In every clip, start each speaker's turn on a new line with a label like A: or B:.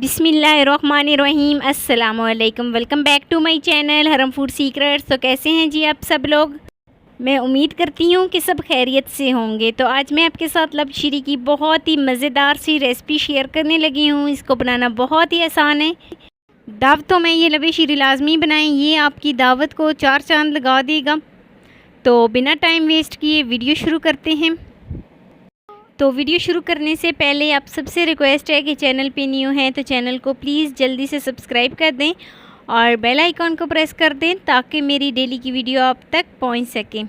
A: बिस्मिल्लाहिर्रहमानिर्रहीम अस्सलामुअलैकुम। Welcome back to my channel हरम फूड सीक्रेट्स। तो कैसे हैं जी आप सब लोग? मैं उम्मीद करती हूँ कि सब खैरियत से होंगे। तो आज मैं आपके साथ लब शीरी की बहुत ही मज़ेदार सी रेसिपी शेयर करने लगी हूँ। इसको बनाना बहुत ही आसान है। दावतों में ये लब शीरी लाजमी बनाएं, ये आपकी दावत को चार चांद लगा देगा। तो बिना टाइम वेस्ट किए वीडियो शुरू करते हैं। तो वीडियो शुरू करने से पहले आप सबसे रिक्वेस्ट है कि चैनल पे न्यू हैं तो चैनल को प्लीज़ जल्दी से सब्सक्राइब कर दें और बेल आइकॉन को प्रेस कर दें ताकि मेरी डेली की वीडियो आप तक पहुंच सके।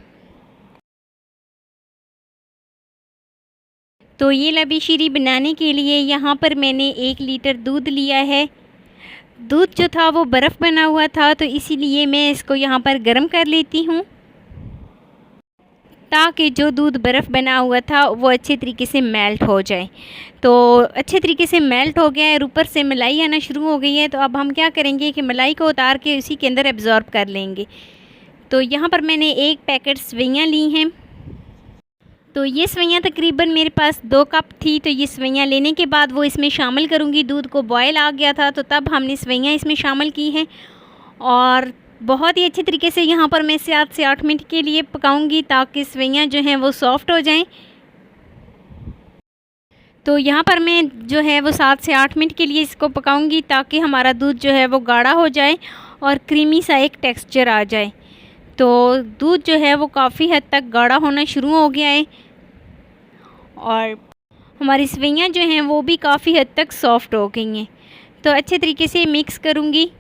A: तो ये लबी शीरी बनाने के लिए यहाँ पर मैंने 1 लीटर दूध लिया है। दूध जो था वो बर्फ़ बना हुआ था, तो इसीलिए मैं इसको यहाँ पर गर्म कर लेती हूँ ताकि जो दूध बर्फ़ बना हुआ था वो अच्छे तरीके से मेल्ट हो जाए। तो अच्छे तरीके से मेल्ट हो गया है और ऊपर से मलाई आना शुरू हो गई है। तो अब हम क्या करेंगे कि मलाई को उतार के उसी के अंदर एब्ज़ॉर्ब कर लेंगे। तो यहाँ पर मैंने 1 पैकेट सवैयाँ ली हैं। तो ये सवैयाँ तकरीबन मेरे पास 2 कप थी। तो ये सवैयाँ लेने के बाद वो इसमें शामिल करूँगी। दूध को बॉयल आ गया था तो तब हमने सवैयाँ इसमें शामिल की हैं और बहुत ही अच्छे तरीके से यहाँ पर मैं 7 से 8 मिनट के लिए पकाऊंगी ताकि सवैयाँ जो हैं वो सॉफ़्ट हो जाएं। तो यहाँ पर मैं जो है वो 7 से 8 मिनट के लिए इसको पकाऊंगी ताकि हमारा दूध जो है वो गाढ़ा हो जाए और क्रीमी सा एक टेक्सचर आ जाए। तो दूध जो है वो काफ़ी हद तक गाढ़ा होना शुरू हो गया है और हमारी सवैयाँ जो हैं वो भी काफ़ी हद तक सॉफ़्ट हो गई हैं। तो अच्छे तरीके से मिक्स करूँगी।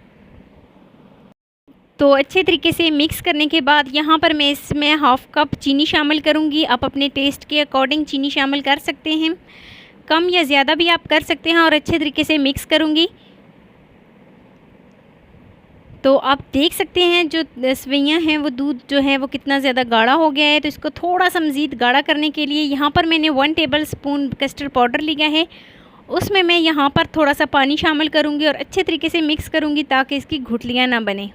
A: तो अच्छे तरीके से मिक्स करने के बाद यहाँ पर मैं इसमें हाफ़ कप चीनी शामिल करूँगी। आप अपने टेस्ट के अकॉर्डिंग चीनी शामिल कर सकते हैं, कम या ज़्यादा भी आप कर सकते हैं। और अच्छे तरीके से मिक्स करूँगी। तो आप देख सकते हैं जो सवैयाँ हैं वो दूध जो है वो कितना ज़्यादा गाढ़ा हो गया है। तो इसको थोड़ा सा मज़ीद गाढ़ा करने के लिए यहाँ पर मैंने 1 टेबल स्पून कस्टर्ड पाउडर लिया है। उसमें मैं यहाँ पर थोड़ा सा पानी शामिल करूँगी और अच्छे तरीके से मिक्स करूँगी ताकि इसकी गुठलियाँ ना बने।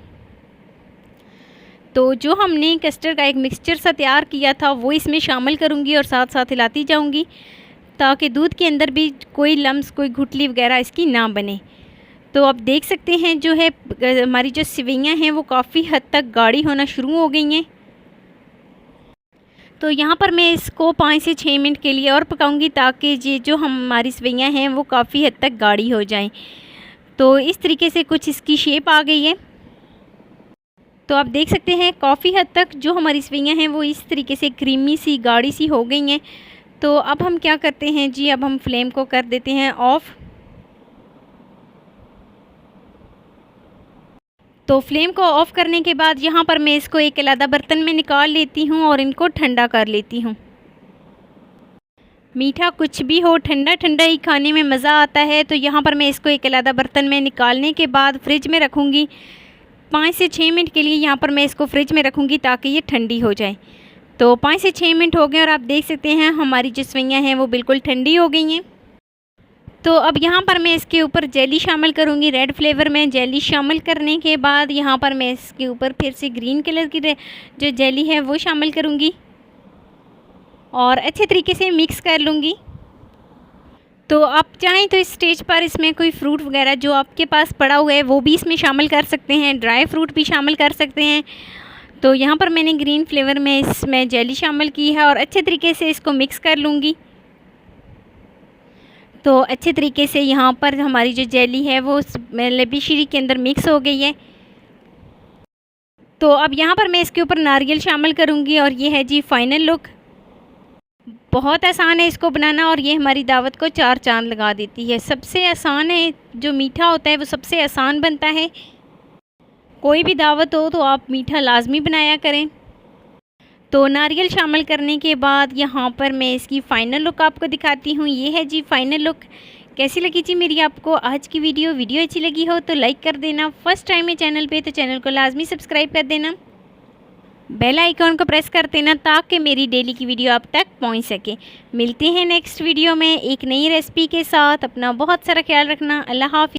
A: तो जो हमने कस्टर्ड का एक मिक्सचर सा तैयार किया था वो इसमें शामिल करूँगी और साथ साथ हिलाती जाऊँगी ताकि दूध के अंदर भी कोई लम्स, कोई गुठली वगैरह इसकी ना बने। तो आप देख सकते हैं जो है हमारी जो सवैयाँ हैं वो काफ़ी हद तक गाढ़ी होना शुरू हो गई हैं। तो यहाँ पर मैं इसको 5 से 6 मिनट के लिए और पकाऊँगी ताकि ये जो हमारी सवैयाँ हैं वो काफ़ी हद तक गाढ़ी हो जाएँ। तो इस तरीके से कुछ इसकी शेप आ गई है। तो आप देख सकते हैं काफ़ी हद तक जो हमारी सवैयाँ हैं वो इस तरीके से क्रीमी सी गाढ़ी सी हो गई हैं। तो अब हम क्या करते हैं जी, अब हम फ्लेम को कर देते हैं ऑफ़। तो फ्लेम को ऑफ़ करने के बाद यहाँ पर मैं इसको एक अलग बर्तन में निकाल लेती हूँ और इनको ठंडा कर लेती हूँ। मीठा कुछ भी हो, ठंडा ठंडा ही खाने में मज़ा आता है। तो यहाँ पर मैं इसको एक अलग बर्तन में निकालने के बाद फ्रिज में रखूँगी। 5 से 6 मिनट के लिए यहाँ पर मैं इसको फ्रिज में रखूँगी ताकि ये ठंडी हो जाए। तो 5 से 6 मिनट हो गए और आप देख सकते हैं हमारी जो सवैयाँ हैं वो बिल्कुल ठंडी हो गई हैं। तो अब यहाँ पर मैं इसके ऊपर जेली शामिल करूँगी। रेड फ्लेवर में जेली शामिल करने के बाद यहाँ पर मैं इसके ऊपर फिर से ग्रीन कलर की जो जेली है वो शामिल करूँगी और अच्छे तरीके से मिक्स कर लूँगी। तो आप चाहें तो इस स्टेज पर इसमें कोई फ्रूट वगैरह जो आपके पास पड़ा हुआ है वो भी इसमें शामिल कर सकते हैं, ड्राई फ्रूट भी शामिल कर सकते हैं। तो यहाँ पर मैंने ग्रीन फ्लेवर में इसमें जेली शामिल की है और अच्छे तरीके से इसको मिक्स कर लूँगी। तो अच्छे तरीके से यहाँ पर हमारी जो जेली है वो लबी शीरी के अंदर मिक्स हो गई है। तो अब यहाँ पर मैं इसके ऊपर नारियल शामिल करूँगी और ये है जी फाइनल लुक। बहुत आसान है इसको बनाना और ये हमारी दावत को 4 चांद लगा देती है। सबसे आसान है, जो मीठा होता है वो सबसे आसान बनता है। कोई भी दावत हो तो आप मीठा लाजमी बनाया करें। तो नारियल शामिल करने के बाद यहाँ पर मैं इसकी फ़ाइनल लुक आपको दिखाती हूँ। ये है जी फाइनल लुक। कैसी लगी जी मेरी आपको आज की वीडियो अच्छी लगी हो तो लाइक कर देना। फर्स्ट टाइम है चैनल पे तो चैनल को लाजमी सब्सक्राइब कर देना। बेल आइकॉन को प्रेस कर देना ताकि मेरी डेली की वीडियो आप तक पहुंच सके। मिलते हैं नेक्स्ट वीडियो में एक नई रेसिपी के साथ। अपना बहुत सारा ख्याल रखना। अल्लाह हाफ़िज़।